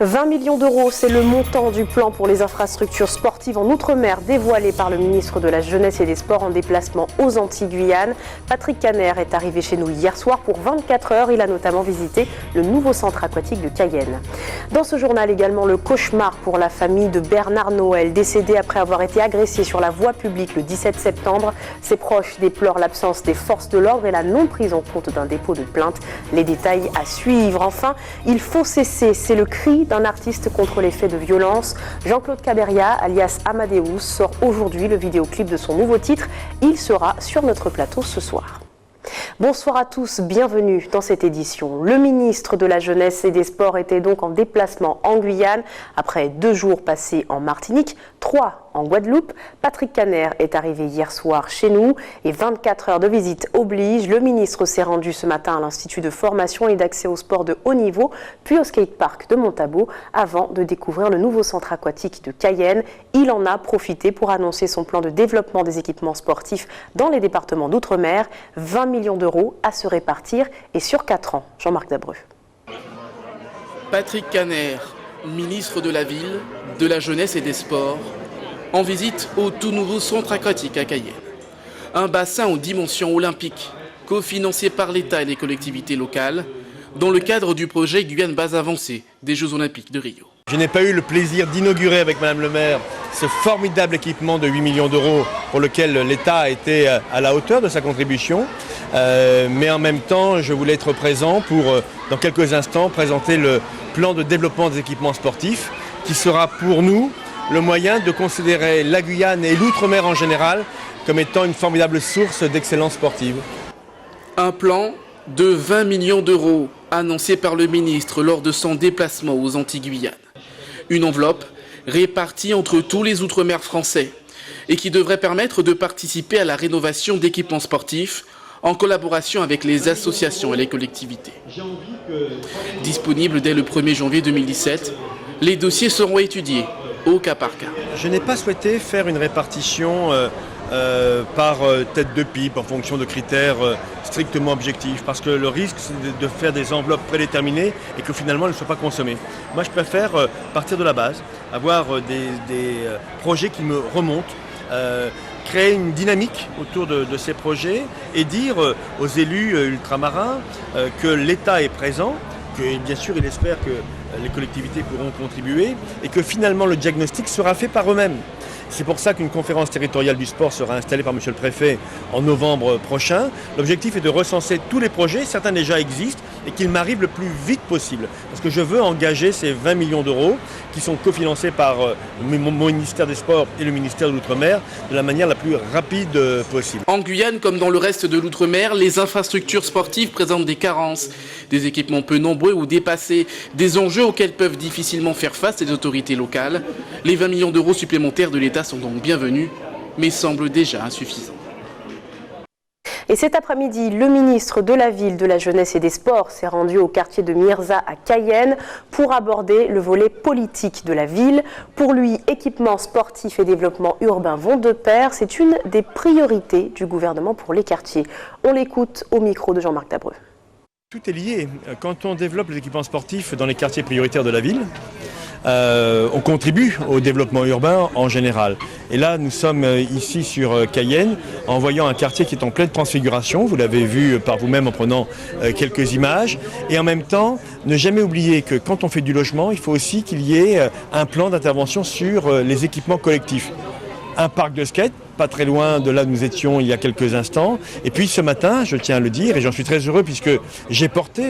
20 millions d'euros, c'est le montant du plan pour les infrastructures sportives en Outre-mer dévoilé par le ministre de la Jeunesse et des Sports en déplacement aux Antilles-Guyane. Patrick Caner est arrivé chez nous hier soir pour 24 heures. Il a notamment visité le nouveau centre aquatique de Cayenne. Dans ce journal également, le cauchemar pour la famille de Bernard Noël, décédé après avoir été agressé sur la voie publique le 17 septembre. Ses proches déplorent l'absence des forces de l'ordre et la non prise en compte d'un dépôt de plainte. Les détails à suivre. Enfin, il faut cesser, c'est le cri d'un artiste contre les faits de violence. Jean-Claude Caberia, alias Amadeus, sort aujourd'hui le vidéoclip de son nouveau titre. Il sera sur notre plateau ce soir. Bonsoir à tous, bienvenue dans cette édition. Le ministre de la Jeunesse et des Sports était donc en déplacement en Guyane. Après 2 jours passés en Martinique, 3 en Guadeloupe. Patrick Caner est arrivé hier soir chez nous et 24 heures de visite oblige. Le ministre s'est rendu ce matin à l'Institut de formation et d'accès au sport de haut niveau, puis au skatepark de Montabo, avant de découvrir le nouveau centre aquatique de Cayenne. Il en a profité pour annoncer son plan de développement des équipements sportifs dans les départements d'outre-mer. 20 millions d'euros à se répartir et sur 4 ans. Jean-Marc Dabreu. Patrick Caner, ministre de la Ville, de la Jeunesse et des Sports, en visite au tout nouveau centre aquatique à Cayenne. Un bassin aux dimensions olympiques, cofinancé par l'État et les collectivités locales, dans le cadre du projet Guyane Base Avancée des Jeux Olympiques de Rio. Je n'ai pas eu le plaisir d'inaugurer avec Madame le maire ce formidable équipement de 8 millions d'euros pour lequel l'État a été à la hauteur de sa contribution. Mais en même temps, je voulais être présent pour, dans quelques instants, présenter le plan de développement des équipements sportifs qui sera pour nous le moyen de considérer la Guyane et l'outre-mer en général comme étant une formidable source d'excellence sportive. Un plan de 20 millions d'euros annoncé par le ministre lors de son déplacement aux Antilles-Guyane. Une enveloppe répartie entre tous les outre-mer français et qui devrait permettre de participer à la rénovation d'équipements sportifs en collaboration avec les associations et les collectivités. Disponible dès le 1er janvier 2017, les dossiers seront étudiés au cas par cas. Je n'ai pas souhaité faire une répartition par tête de pipe en fonction de critères strictement objectifs, parce que le risque c'est de faire des enveloppes prédéterminées et que finalement elles ne soient pas consommées. Moi je préfère partir de la base, avoir des projets qui me remontent, créer une dynamique autour de ces projets et dire aux élus ultramarins que l'État est présent, que bien sûr il espère que les collectivités pourront contribuer et que finalement le diagnostic sera fait par eux-mêmes. C'est pour ça qu'une conférence territoriale du sport sera installée par Monsieur le Préfet en novembre prochain. L'objectif est de recenser tous les projets, certains déjà existent, et qu'ils m'arrivent le plus vite possible. Parce que je veux engager ces 20 millions d'euros qui sont cofinancés par mon ministère des Sports et le ministère de l'Outre-mer de la manière la plus rapide possible. En Guyane, comme dans le reste de l'Outre-mer, les infrastructures sportives présentent des carences, des équipements peu nombreux ou dépassés, des enjeux auxquels peuvent difficilement faire face les autorités locales. Les 20 millions d'euros supplémentaires de l'État sont donc bienvenus, mais semblent déjà insuffisants. Et cet après-midi, le ministre de la Ville, de la Jeunesse et des Sports s'est rendu au quartier de Mirza à Cayenne pour aborder le volet politique de la ville. Pour lui, équipement sportif et développement urbain vont de pair. C'est une des priorités du gouvernement pour les quartiers. On l'écoute au micro de Jean-Marc Dabreu. Tout est lié. Quand on développe les équipements sportifs dans les quartiers prioritaires de la ville, on contribue au développement urbain en général. Et là, nous sommes ici sur Cayenne, en voyant un quartier qui est en pleine transfiguration. Vous l'avez vu par vous-même en prenant quelques images. Et en même temps, ne jamais oublier que quand on fait du logement, il faut aussi qu'il y ait un plan d'intervention sur les équipements collectifs. Un parc de skate, pas très loin de là où nous étions il y a quelques instants. Et puis ce matin, je tiens à le dire, et j'en suis très heureux puisque j'ai porté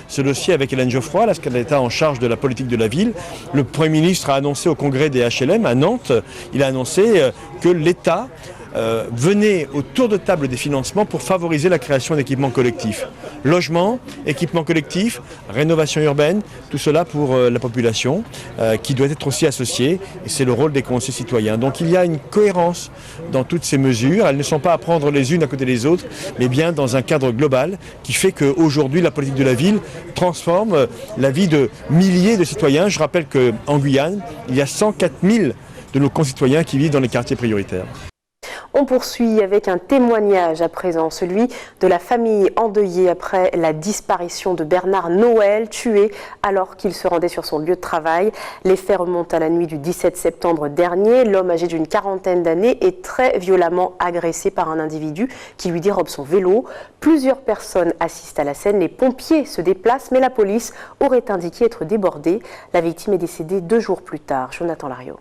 ce dossier avec Hélène Geoffroy, la secrétaire d'État en charge de la politique de la ville. Le Premier ministre a annoncé au congrès des HLM à Nantes, il a annoncé que l'État venait au tour de table des financements pour favoriser la création d'équipements collectifs. Logement, équipements collectifs, rénovation urbaine, tout cela pour la population qui doit être aussi associée, et c'est le rôle des conseillers citoyens. Donc il y a une cohérence dans toutes ces mesures, elles ne sont pas à prendre les unes à côté des autres, mais bien dans un cadre global qui fait qu'aujourd'hui la politique de la ville transforme la vie de milliers de citoyens. Je rappelle qu'en Guyane, il y a 104 000 de nos concitoyens qui vivent dans les quartiers prioritaires. On poursuit avec un témoignage à présent, celui de la famille endeuillée après la disparition de Bernard Noël, tué alors qu'il se rendait sur son lieu de travail. Les faits remontent à la nuit du 17 septembre dernier. L'homme âgé d'une quarantaine d'années est très violemment agressé par un individu qui lui dérobe son vélo. Plusieurs personnes assistent à la scène. Les pompiers se déplacent, mais la police aurait indiqué être débordée. La victime est décédée 2 jours plus tard. Jonathan Lariot.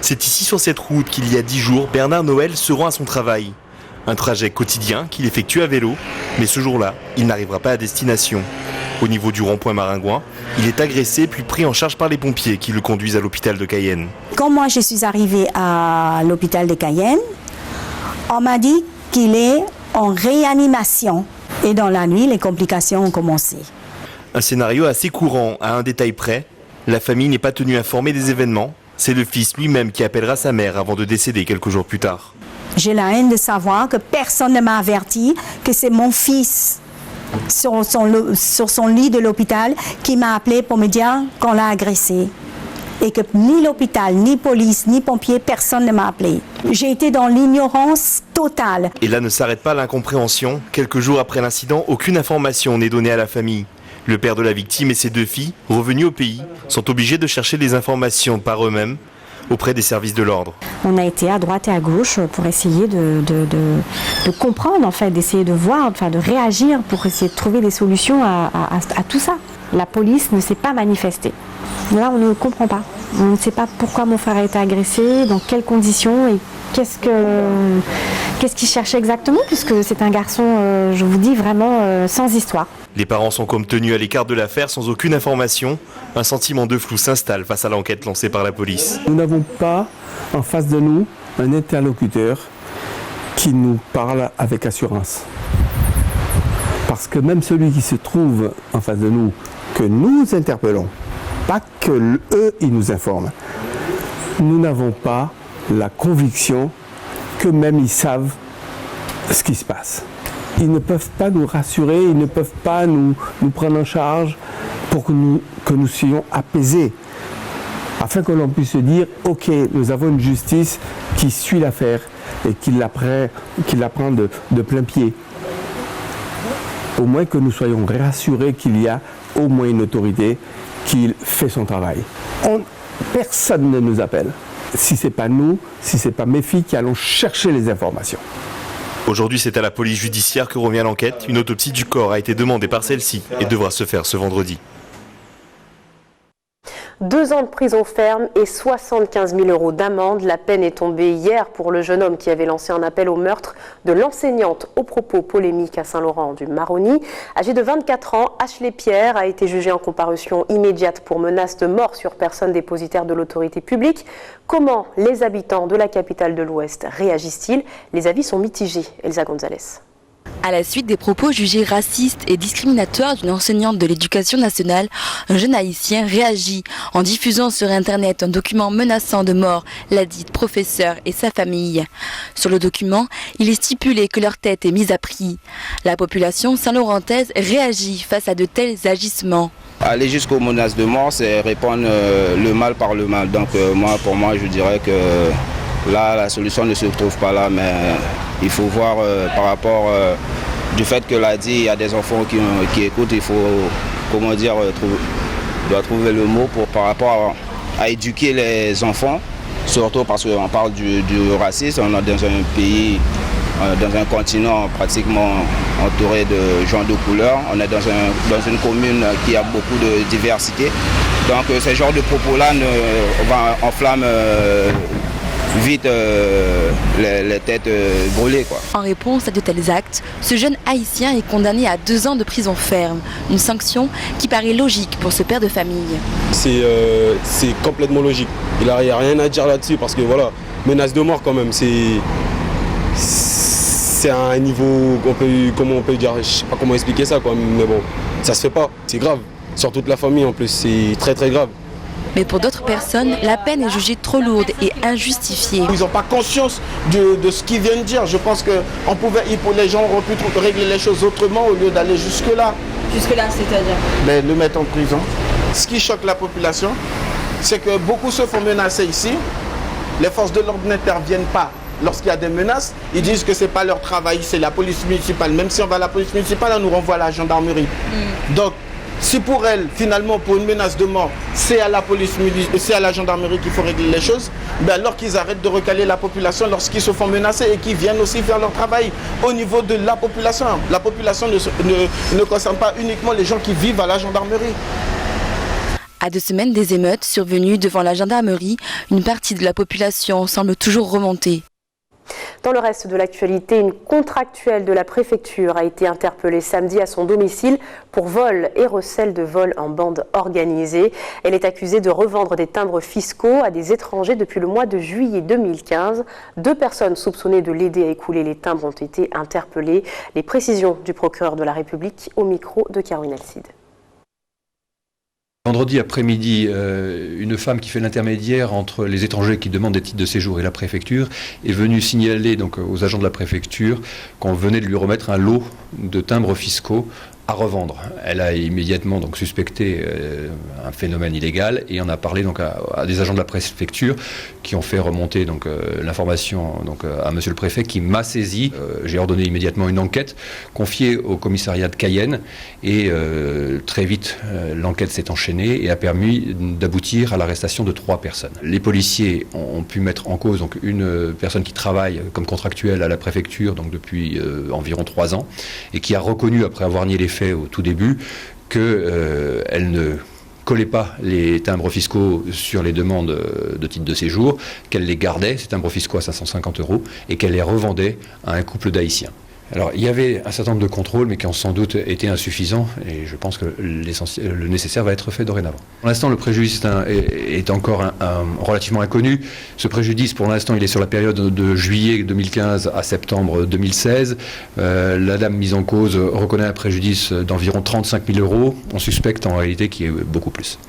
C'est ici sur cette route qu'il y a 10 jours, Bernard Noël se rend à son travail. Un trajet quotidien qu'il effectue à vélo, mais ce jour-là, il n'arrivera pas à destination. Au niveau du rond-point Maringouin, il est agressé puis pris en charge par les pompiers qui le conduisent à l'hôpital de Cayenne. Quand moi je suis arrivée à l'hôpital de Cayenne, on m'a dit qu'il est en réanimation. Et dans la nuit, les complications ont commencé. Un scénario assez courant, à un détail près. La famille n'est pas tenue informée des événements. C'est le fils lui-même qui appellera sa mère avant de décéder quelques jours plus tard. J'ai la haine de savoir que personne ne m'a averti que c'est mon fils sur son lit de l'hôpital qui m'a appelé pour me dire qu'on l'a agressé. Et que ni l'hôpital, ni police, ni pompiers, personne ne m'a appelé. J'ai été dans l'ignorance totale. Et là ne s'arrête pas l'incompréhension. Quelques jours après l'incident, aucune information n'est donnée à la famille. Le père de la victime et ses 2 filles, revenus au pays, sont obligés de chercher des informations par eux-mêmes auprès des services de l'ordre. On a été à droite et à gauche pour essayer de comprendre, en fait, d'essayer de voir, enfin, de réagir pour essayer de trouver des solutions à tout ça. La police ne s'est pas manifestée. Là, on ne comprend pas. On ne sait pas pourquoi mon frère a été agressé, dans quelles conditions et qu'est-ce qu'il cherchait exactement, puisque c'est un garçon, je vous dis, vraiment sans histoire. Les parents sont comme tenus à l'écart de l'affaire sans aucune information. Un sentiment de flou s'installe face à l'enquête lancée par la police. Nous n'avons pas en face de nous un interlocuteur qui nous parle avec assurance. Parce que même celui qui se trouve en face de nous, que nous interpellons, pas que eux, ils nous informent, nous n'avons pas la conviction qu'eux-mêmes ils savent ce qui se passe. Ils ne peuvent pas nous rassurer, ils ne peuvent pas nous prendre en charge pour que nous soyons apaisés, afin que l'on puisse se dire « Ok, nous avons une justice qui suit l'affaire et qui la prend de plein pied ». Au moins que nous soyons rassurés qu'il y a au moins une autorité qui fait son travail. Personne ne nous appelle. Si ce n'est pas nous, si ce n'est pas mes filles qui allons chercher les informations. Aujourd'hui, c'est à la police judiciaire que revient l'enquête. Une autopsie du corps a été demandée par celle-ci et devra se faire ce vendredi. 2 ans de prison ferme et 75 000 € d'amende. La peine est tombée hier pour le jeune homme qui avait lancé un appel au meurtre de l'enseignante aux propos polémiques à Saint-Laurent-du-Maroni. Âgé de 24 ans, Ashley Pierre a été jugé en comparution immédiate pour menace de mort sur personne dépositaire de l'autorité publique. Comment les habitants de la capitale de l'Ouest réagissent-ils? Les avis sont mitigés. Elsa Gonzalez. À la suite des propos jugés racistes et discriminatoires d'une enseignante de l'éducation nationale, un jeune haïtien réagit en diffusant sur Internet un document menaçant de mort la dite professeure et sa famille. Sur le document, il est stipulé que leur tête est mise à prix. La population saint-laurentaise réagit face à de tels agissements. Aller jusqu'aux menaces de mort, c'est répandre le mal par le mal. Donc pour moi, je dirais que là, la solution ne se trouve pas là, mais il faut voir par rapport du fait que là dit, il y a des enfants qui écoutent, il faut, comment dire, doit trouver le mot par rapport à éduquer les enfants, surtout parce qu'on parle du racisme, on est dans un pays, dans un continent pratiquement entouré de gens de couleur, on est dans une commune qui a beaucoup de diversité, donc ce genre de propos-là enflamme vite les têtes brûlées, quoi. En réponse à de tels actes, ce jeune haïtien est condamné à 2 ans de prison ferme. Une sanction qui paraît logique pour ce père de famille. C'est complètement logique. Il n'y a rien à dire là-dessus parce que voilà, menace de mort quand même, c'est à un niveau, comment on peut dire, je ne sais pas comment expliquer ça, quoi, mais bon, ça se fait pas, c'est grave. Sur toute la famille en plus, c'est très très grave. Mais pour d'autres personnes, la peine est jugée trop lourde et injustifiée. Ils n'ont pas conscience de ce qu'ils viennent dire. Je pense que les gens auraient pu régler les choses autrement au lieu d'aller jusque-là. Jusque-là, c'est-à-dire Le mettre en prison. Ce qui choque la population, c'est que beaucoup se font menacer ici. les forces de l'ordre n'interviennent pas lorsqu'il y a des menaces. Ils disent que ce n'est pas leur travail, c'est la police municipale. Même si on va à la police municipale, on nous renvoie à la gendarmerie. Donc, si pour elle, finalement, pour une menace de mort, c'est à la police, c'est à la gendarmerie qu'il faut régler les choses, ben alors qu'ils arrêtent de recaler la population lorsqu'ils se font menacer et qu'ils viennent aussi faire leur travail au niveau de la population. La population ne concerne pas uniquement les gens qui vivent à la gendarmerie. À 2 semaines des émeutes survenues devant la gendarmerie, une partie de la population semble toujours remonter. Dans le reste de l'actualité, une contractuelle de la préfecture a été interpellée samedi à son domicile pour vol et recel de vol en bande organisée. Elle est accusée de revendre des timbres fiscaux à des étrangers depuis le mois de juillet 2015. 2 personnes soupçonnées de l'aider à écouler les timbres ont été interpellées. Les précisions du procureur de la République au micro de Caroline Alcide. Vendredi après-midi, une femme qui fait l'intermédiaire entre les étrangers qui demandent des titres de séjour et la préfecture est venue signaler donc aux agents de la préfecture qu'on venait de lui remettre un lot de timbres fiscaux à revendre. Elle a immédiatement donc suspecté un phénomène illégal et en a parlé donc à des agents de la préfecture qui ont fait remonter donc l'information donc à monsieur le préfet qui m'a saisi. J'ai ordonné immédiatement une enquête confiée au commissariat de Cayenne et très vite l'enquête s'est enchaînée et a permis d'aboutir à l'arrestation de 3 personnes. Les policiers ont pu mettre en cause donc une personne qui travaille comme contractuelle à la préfecture donc depuis environ 3 ans et qui a reconnu après avoir nié les faits au tout début qu'elle ne collait pas les timbres fiscaux sur les demandes de titres de séjour, qu'elle les gardait, ces timbres fiscaux à 550 € et qu'elle les revendait à un couple d'Haïtiens. Alors il y avait un certain nombre de contrôles mais qui ont sans doute été insuffisants et je pense que le nécessaire va être fait dorénavant. Pour l'instant le préjudice est encore relativement inconnu. Ce préjudice pour l'instant il est sur la période de juillet 2015 à septembre 2016. La dame mise en cause reconnaît un préjudice d'environ 35 000 €. On suspecte en réalité qu'il y ait beaucoup plus.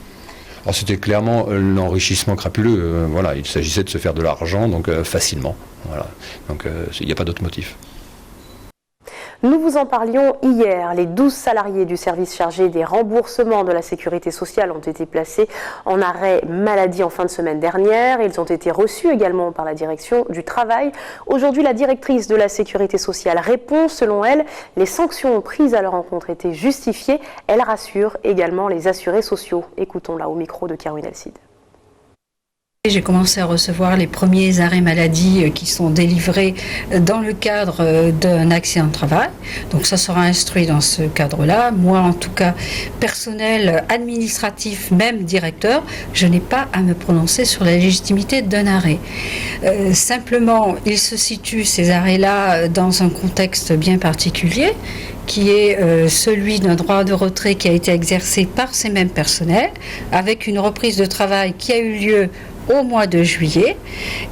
Alors c'était clairement l'enrichissement crapuleux. Voilà, il s'agissait de se faire de l'argent donc facilement. Voilà. Donc il n'y a pas d'autre motif. Nous vous en parlions hier. Les 12 salariés du service chargé des remboursements de la sécurité sociale ont été placés en arrêt maladie en fin de semaine dernière. Ils ont été reçus également par la direction du travail. Aujourd'hui, la directrice de la sécurité sociale répond. Selon elle, les sanctions prises à leur encontre étaient justifiées. Elle rassure également les assurés sociaux. Écoutons-la au micro de Caroline Alcide. J'ai commencé à recevoir les premiers arrêts maladie qui sont délivrés dans le cadre d'un accident de travail. Donc ça sera instruit dans ce cadre-là. Moi, en tout cas, personnel, administratif, même directeur, je n'ai pas à me prononcer sur la légitimité d'un arrêt. Simplement, il se situe, ces arrêts-là, dans un contexte bien particulier, qui est celui d'un droit de retrait qui a été exercé par ces mêmes personnels, avec une reprise de travail qui a eu lieu au mois de juillet,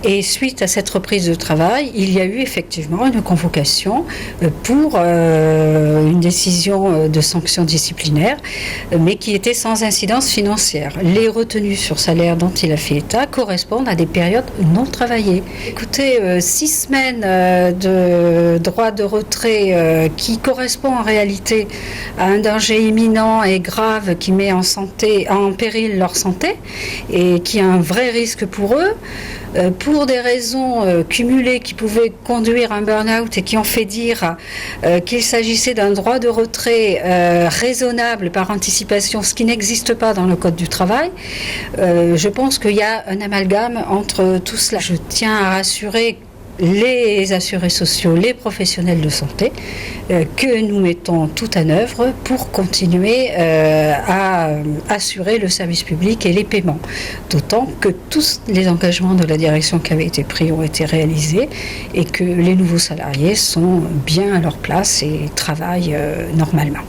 et suite à cette reprise de travail, il y a eu effectivement une convocation pour une décision de sanction disciplinaire, mais qui était sans incidence financière. Les retenues sur salaire dont il a fait état correspondent à des périodes non travaillées. Écoutez, 6 semaines de droit de retrait qui correspond en réalité à un danger imminent et grave qui met en péril leur santé et qui a un vrai risque pour eux, pour des raisons cumulées qui pouvaient conduire à un burn-out et qui ont fait dire qu'il s'agissait d'un droit de retrait raisonnable par anticipation, ce qui n'existe pas dans le Code du travail. Je pense qu'il y a un amalgame entre tout cela. Je tiens à rassurer les assurés sociaux, les professionnels de santé, que nous mettons tout en œuvre pour continuer à assurer le service public et les paiements. D'autant que tous les engagements de la direction qui avaient été pris ont été réalisés et que les nouveaux salariés sont bien à leur place et travaillent normalement.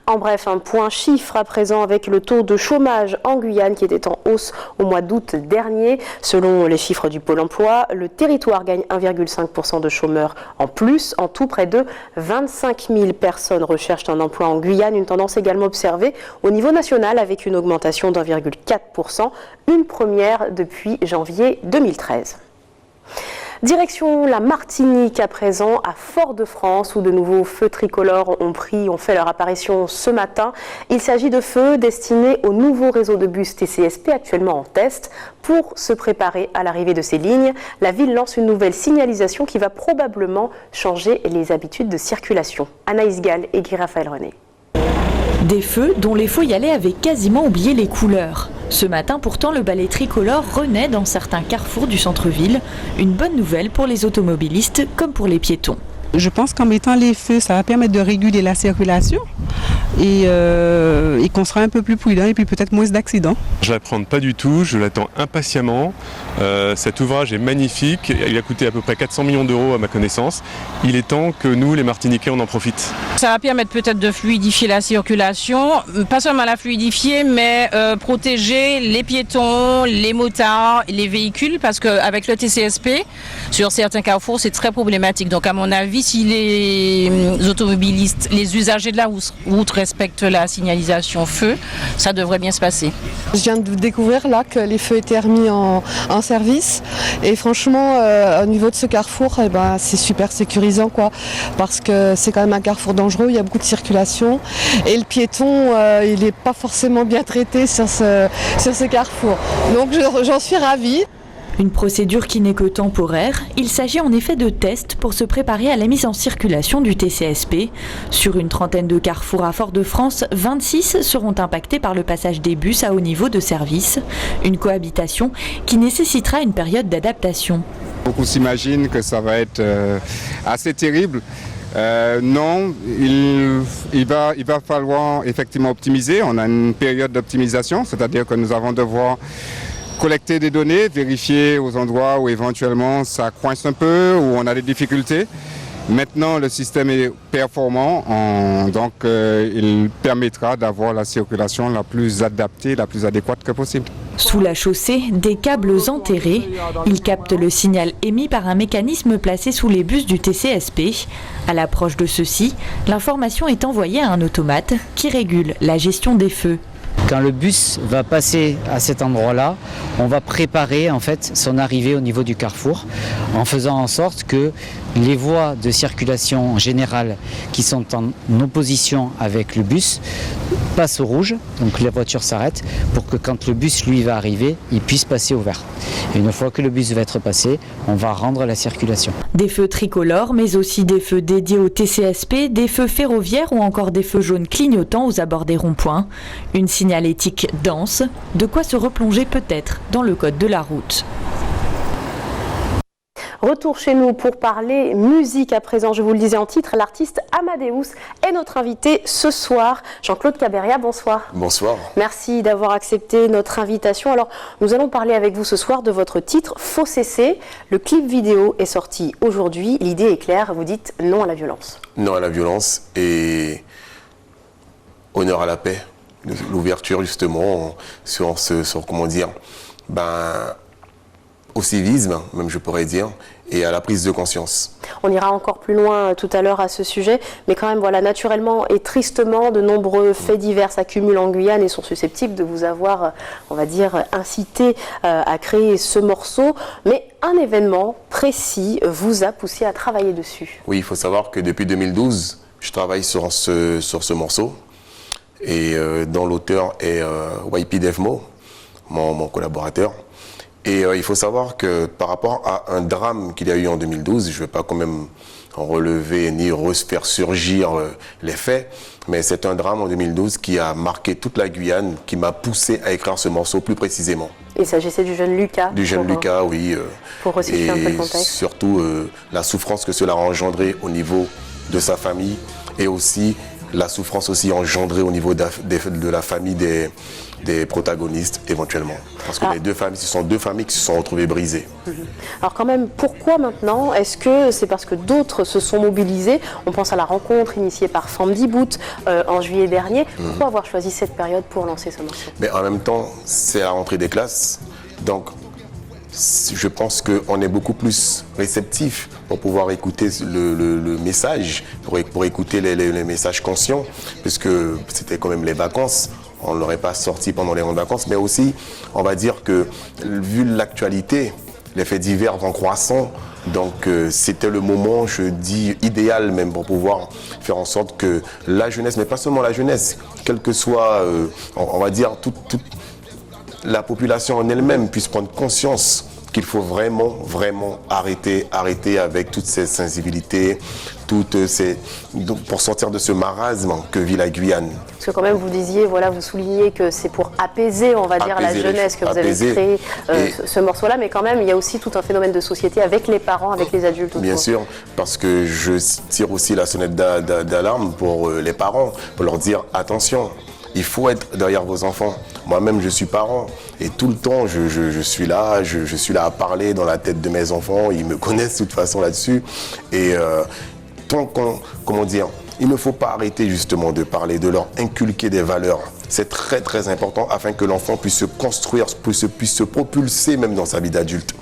En bref, un point chiffre à présent avec le taux de chômage en Guyane qui était en hausse au mois d'août dernier. Selon les chiffres du Pôle emploi, le territoire gagne 1,5% de chômeurs en plus. En tout, près de 25 000 personnes recherchent un emploi en Guyane. Une tendance également observée au niveau national avec une augmentation d'1,4%, une première depuis janvier 2013. Direction la Martinique à présent, à Fort-de-France, où de nouveaux feux tricolores ont fait leur apparition ce matin. Il s'agit de feux destinés au nouveau réseau de bus TCSP actuellement en test. Pour se préparer à l'arrivée de ces lignes, la ville lance une nouvelle signalisation qui va probablement changer les habitudes de circulation. Anaïs Gall et Guy Raphaël René. Des feux dont les foyalais avaient quasiment oublié les couleurs. Ce matin, pourtant, le balai tricolore renaît dans certains carrefours du centre-ville. Une bonne nouvelle pour les automobilistes comme pour les piétons. Je pense qu'en mettant les feux, ça va permettre de réguler la circulation et qu'on sera un peu plus prudent et puis peut-être moins d'accidents. Je ne l'appréhende pas du tout, je l'attends impatiemment. Cet ouvrage est magnifique, il a coûté à peu près 400 millions d'euros à ma connaissance. Il est temps que nous, les Martiniquais, on en profite. Ça va permettre peut-être de fluidifier la circulation, pas seulement la fluidifier, mais protéger les piétons, les motards, les véhicules, parce qu'avec le TCSP, sur certains carrefours, c'est très problématique. Donc à mon avis, si les automobilistes, les usagers de la route respectent la signalisation feu, ça devrait bien se passer. Je viens de découvrir là que les feux étaient remis en service et franchement au niveau de ce carrefour c'est super sécurisant quoi, parce que c'est quand même un carrefour dangereux, il y a beaucoup de circulation et le piéton il n'est pas forcément bien traité sur ce carrefour. Donc j'en suis ravie. Une procédure qui n'est que temporaire. Il s'agit en effet de tests pour se préparer à la mise en circulation du TCSP. Sur une trentaine de carrefours à Fort-de-France, 26 seront impactés par le passage des bus à haut niveau de service. Une cohabitation qui nécessitera une période d'adaptation. Beaucoup s'imaginent que ça va être assez terrible. Non, il va falloir effectivement optimiser. On a une période d'optimisation, c'est-à-dire que nous allons devoir collecter des données, vérifier aux endroits où éventuellement ça coince un peu, où on a des difficultés. Maintenant, le système est performant, donc il permettra d'avoir la circulation la plus adaptée, la plus adéquate que possible. Sous la chaussée, des câbles enterrés. Ils captent le signal émis par un mécanisme placé sous les bus du TCSP. À l'approche de ceux-ci, l'information est envoyée à un automate qui régule la gestion des feux. Quand le bus va passer à cet endroit-là, on va préparer en fait son arrivée au niveau du carrefour en faisant en sorte que les voies de circulation générale qui sont en opposition avec le bus passent au rouge, donc les voitures s'arrêtent pour que quand le bus lui va arriver, il puisse passer au vert. Et une fois que le bus va être passé, on va rendre la circulation. Des feux tricolores, mais aussi des feux dédiés au TCSP, des feux ferroviaires ou encore des feux jaunes clignotants aux abords des ronds-points. Une signalétique dense, de quoi se replonger peut-être dans le code de la route. Retour chez nous pour parler musique à présent. Je vous le disais en titre, l'artiste Amadeus est notre invité ce soir. Jean-Claude Caberia, bonsoir. Bonsoir. Merci d'avoir accepté notre invitation. Alors, nous allons parler avec vous ce soir de votre titre « Faut cesser ». Le clip vidéo est sorti aujourd'hui. L'idée est claire, vous dites non à la violence. Non à la violence et honneur à la paix. L'ouverture justement sur comment dire, au civisme, même je pourrais dire, et à la prise de conscience. On ira encore plus loin tout à l'heure à ce sujet, mais quand même, voilà, naturellement et tristement, de nombreux faits divers s'accumulent en Guyane et sont susceptibles de vous avoir, on va dire, incité à créer ce morceau. Mais un événement précis vous a poussé à travailler dessus. Oui, il faut savoir que depuis 2012, je travaille sur ce morceau, et dont l'auteur est YP Devmo, mon collaborateur. Et il faut savoir que par rapport à un drame qu'il y a eu en 2012, je ne vais pas quand même relever ni refaire surgir les faits, mais c'est un drame en 2012 qui a marqué toute la Guyane, qui m'a poussé à écrire ce morceau plus précisément. Il s'agissait du jeune Lucas. Du jeune Lucas, oui. Pour resituer un peu le contexte. Surtout la souffrance que cela a engendré au niveau de sa famille et aussi la souffrance aussi engendrée au niveau de la famille des protagonistes éventuellement. Parce que les deux familles, ce sont deux familles qui se sont retrouvées brisées. Alors quand même, pourquoi maintenant? Est-ce que c'est parce que d'autres se sont mobilisés? On pense à la rencontre initiée par Famdi Bout en juillet dernier. Pourquoi avoir choisi cette période pour lancer ce morceau? Mais en même temps, c'est la rentrée des classes. Donc je pense qu'on est beaucoup plus réceptif pour pouvoir écouter le message, pour écouter les messages conscients, puisque c'était quand même les vacances. On ne l'aurait pas sorti pendant les grandes vacances, mais aussi, on va dire que, vu l'actualité, les faits divers vont croissant, Donc c'était le moment, je dis, idéal même pour pouvoir faire en sorte que la jeunesse, mais pas seulement la jeunesse, quelle que soit, on va dire, toute la population en elle-même puisse prendre conscience qu'il faut vraiment arrêter avec toutes ces sensibilités, pour sortir de ce marasme que vit la Guyane. Parce que quand même, vous disiez, voilà, vous soulignez que c'est pour apaiser, on va dire, la jeunesse que vous avez créé ce morceau-là, mais quand même, il y a aussi tout un phénomène de société avec les parents, avec les adultes. Bien sûr, parce que je tire aussi la sonnette d'alarme pour les parents, pour leur dire attention. Il faut être derrière vos enfants. Moi-même, je suis parent et tout le temps, je suis là, je suis là à parler dans la tête de mes enfants. Ils me connaissent de toute façon là-dessus. Et comment dire, il ne faut pas arrêter justement de parler, de leur inculquer des valeurs. C'est très très important afin que l'enfant puisse se construire, puisse se propulser même dans sa vie d'adulte.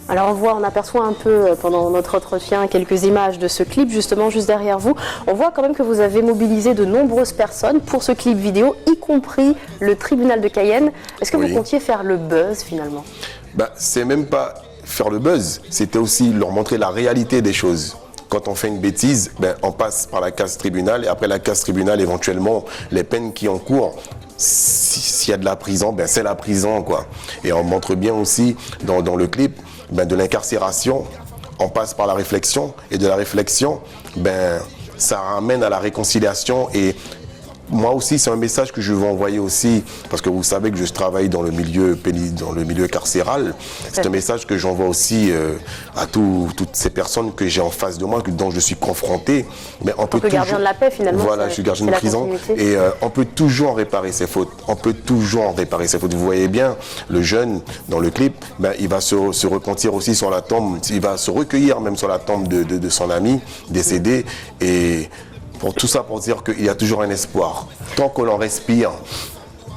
Alors on aperçoit un peu pendant notre entretien quelques images de ce clip, justement juste derrière vous. On voit quand même que vous avez mobilisé de nombreuses personnes pour ce clip vidéo, y compris le tribunal de Cayenne. Est-ce que vous comptiez faire le buzz finalement? C'est même pas faire le buzz, c'était aussi leur montrer la réalité des choses. Quand on fait une bêtise, on passe par la case tribunal et après la case tribunal, éventuellement, les peines qui encourent. S'il y a de la prison, c'est la prison, quoi. Et on montre bien aussi dans le clip de l'incarcération, on passe par la réflexion et de la réflexion, ça ramène à la réconciliation. Et moi aussi, c'est un message que je veux envoyer aussi, parce que vous savez que je travaille dans le milieu carcéral. C'est un message que j'envoie aussi à toutes ces personnes que j'ai en face de moi, dont je suis confronté. Mais on peut gardien de la paix finalement. Voilà, je suis gardien de prison. Et on peut toujours réparer ses fautes. Vous voyez bien, le jeune, dans le clip, il va se repentir aussi sur la tombe, il va se recueillir même sur la tombe de son ami décédé. Et pour tout ça, pour dire qu'il y a toujours un espoir. Tant que l'on respire,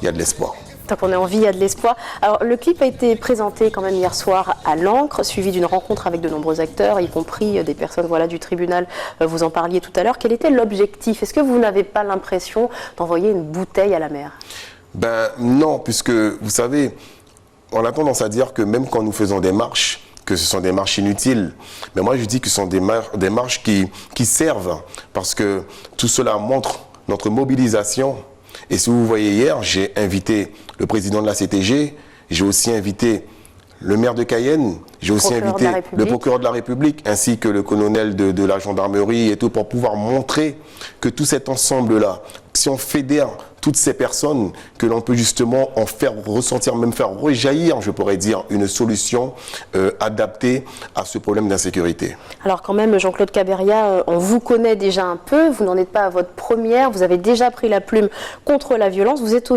il y a de l'espoir. Tant qu'on est en vie, il y a de l'espoir. Alors, le clip a été présenté quand même hier soir à l'Ancre, suivi d'une rencontre avec de nombreux acteurs, y compris des personnes du tribunal. Vous en parliez tout à l'heure. Quel était l'objectif? Est-ce que vous n'avez pas l'impression d'envoyer une bouteille à la mer? Non, puisque vous savez, on a tendance à dire que même quand nous faisons des marches, que ce sont des marches inutiles. Mais moi, je dis que ce sont des marches qui servent, parce que tout cela montre notre mobilisation. Et si vous voyez hier, j'ai invité le président de la CTG, j'ai aussi invité le maire de Cayenne, j'ai aussi invité le procureur de la République, ainsi que le colonel de la gendarmerie et tout, pour pouvoir montrer que tout cet ensemble-là, si on fédère toutes ces personnes, que l'on peut justement en faire ressentir, même faire rejaillir, je pourrais dire, une solution adaptée à ce problème d'insécurité. Alors quand même, Jean-Claude Caberia, on vous connaît déjà un peu, vous n'en êtes pas à votre première, vous avez déjà pris la plume contre la violence, vous vous êtes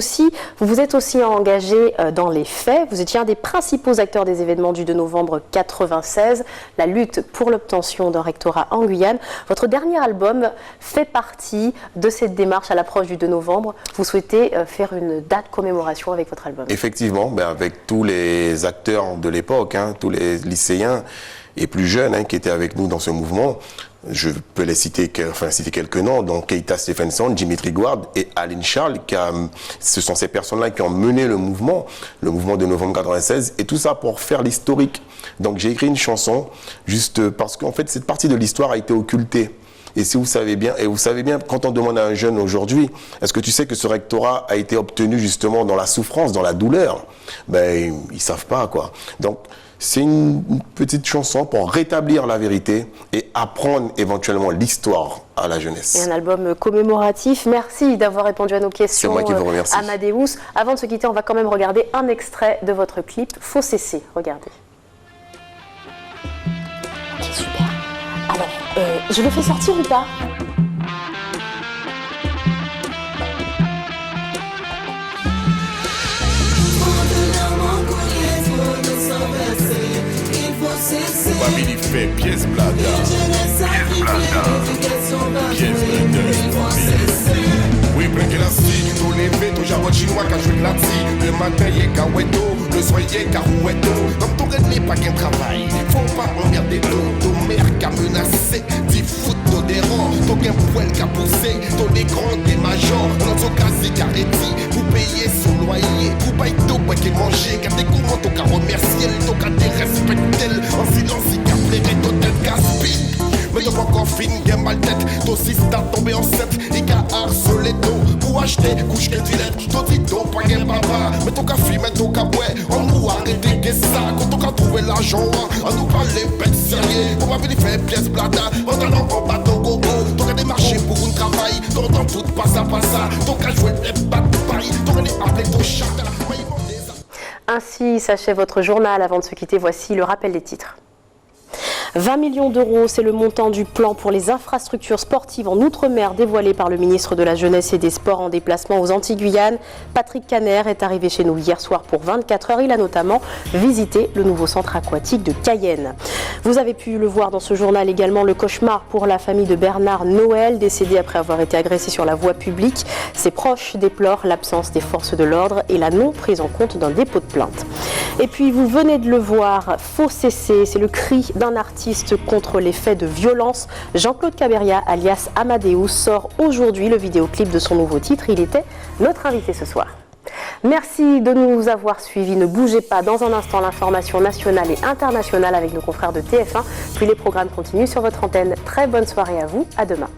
aussi engagé dans les faits, vous étiez un des principaux acteurs des événements du 2 novembre 96, la lutte pour l'obtention d'un rectorat en Guyane. Votre dernier album fait partie de cette démarche à l'approche du 2 novembre. Vous souhaitez faire une date commémoration avec votre album? Effectivement, avec tous les acteurs de l'époque, tous les lycéens et plus jeunes qui étaient avec nous dans ce mouvement. Je peux citer quelques noms, donc Keita Stephenson, Dimitri Gouard et Aline Charles, ce sont ces personnes-là qui ont mené le mouvement de novembre 96, et tout ça pour faire l'historique. Donc j'ai écrit une chanson juste parce qu'en fait cette partie de l'histoire a été occultée. Et si vous savez bien, quand on demande à un jeune aujourd'hui, est-ce que tu sais que ce rectorat a été obtenu justement dans la souffrance, dans la douleur? Ils savent pas, quoi. Donc, c'est une petite chanson pour rétablir la vérité et apprendre éventuellement l'histoire à la jeunesse. Et un album commémoratif. Merci d'avoir répondu à nos questions. C'est moi qui vous remercie. Amadeus. Avant de se quitter, on va quand même regarder un extrait de votre clip. Faut cesser. Regardez. Ok, super. Alors, je le fais sortir ou pas? Famille fait pièce blada, oui, plein élastique, tout levé, tout jargon chinois quand je fais de la psy. Le matin, y'a Kaweto, le soir, y'a Karoueto. Comme ton rêve n'est pas qu'un travail, faut pas emmerder l'eau. Ton mère qu'a menacé, 10 foot d'odérant. Ton gain poil qu'a poussé, ton écran des majors. Dans ton cas, c'est carréti, vous payez son loyer. Vous payez d'eau, quoi qu'il manger. Car des courants, ton cas remerciel, ton cas des respectel. En silence, il qu'a plairé, consiste à tomber enceinte, et qu'à harceler tout, pour acheter couche que tu l'aides, tout dit ton pas qu'un papa, mais ton café, mais ton cabouet, on nous arrête que ça, quand on a trouvé l'argent, on nous parle les bêtes sérieux, on va venir faire pièce blada, on t'en en bateau gogo, ton cas démarché pour un travail, ton temps tout passe à passa, ton cas jouer les battes de Paris, ton cas appelé ton chat. Ainsi s'achève votre journal. Avant de se quitter, voici le rappel des titres. 20 millions d'euros, c'est le montant du plan pour les infrastructures sportives en Outre-mer dévoilé par le ministre de la Jeunesse et des Sports en déplacement aux Antilles-Guyane. Patrick Caner est arrivé chez nous hier soir pour 24 heures. Il a notamment visité le nouveau centre aquatique de Cayenne. Vous avez pu le voir dans ce journal également, le cauchemar pour la famille de Bernard Noël, décédé après avoir été agressé sur la voie publique. Ses proches déplorent l'absence des forces de l'ordre et la non prise en compte d'un dépôt de plainte. Et puis vous venez de le voir, faut cesser, c'est le cri d'un artiste contre les faits de violence. Jean-Claude Caberia, alias Amadeus, sort aujourd'hui le vidéoclip de son nouveau titre. Il était notre invité ce soir. Merci de nous avoir suivis. Ne bougez pas, dans un instant, l'information nationale et internationale avec nos confrères de TF1. Puis les programmes continuent sur votre antenne. Très bonne soirée à vous, à demain.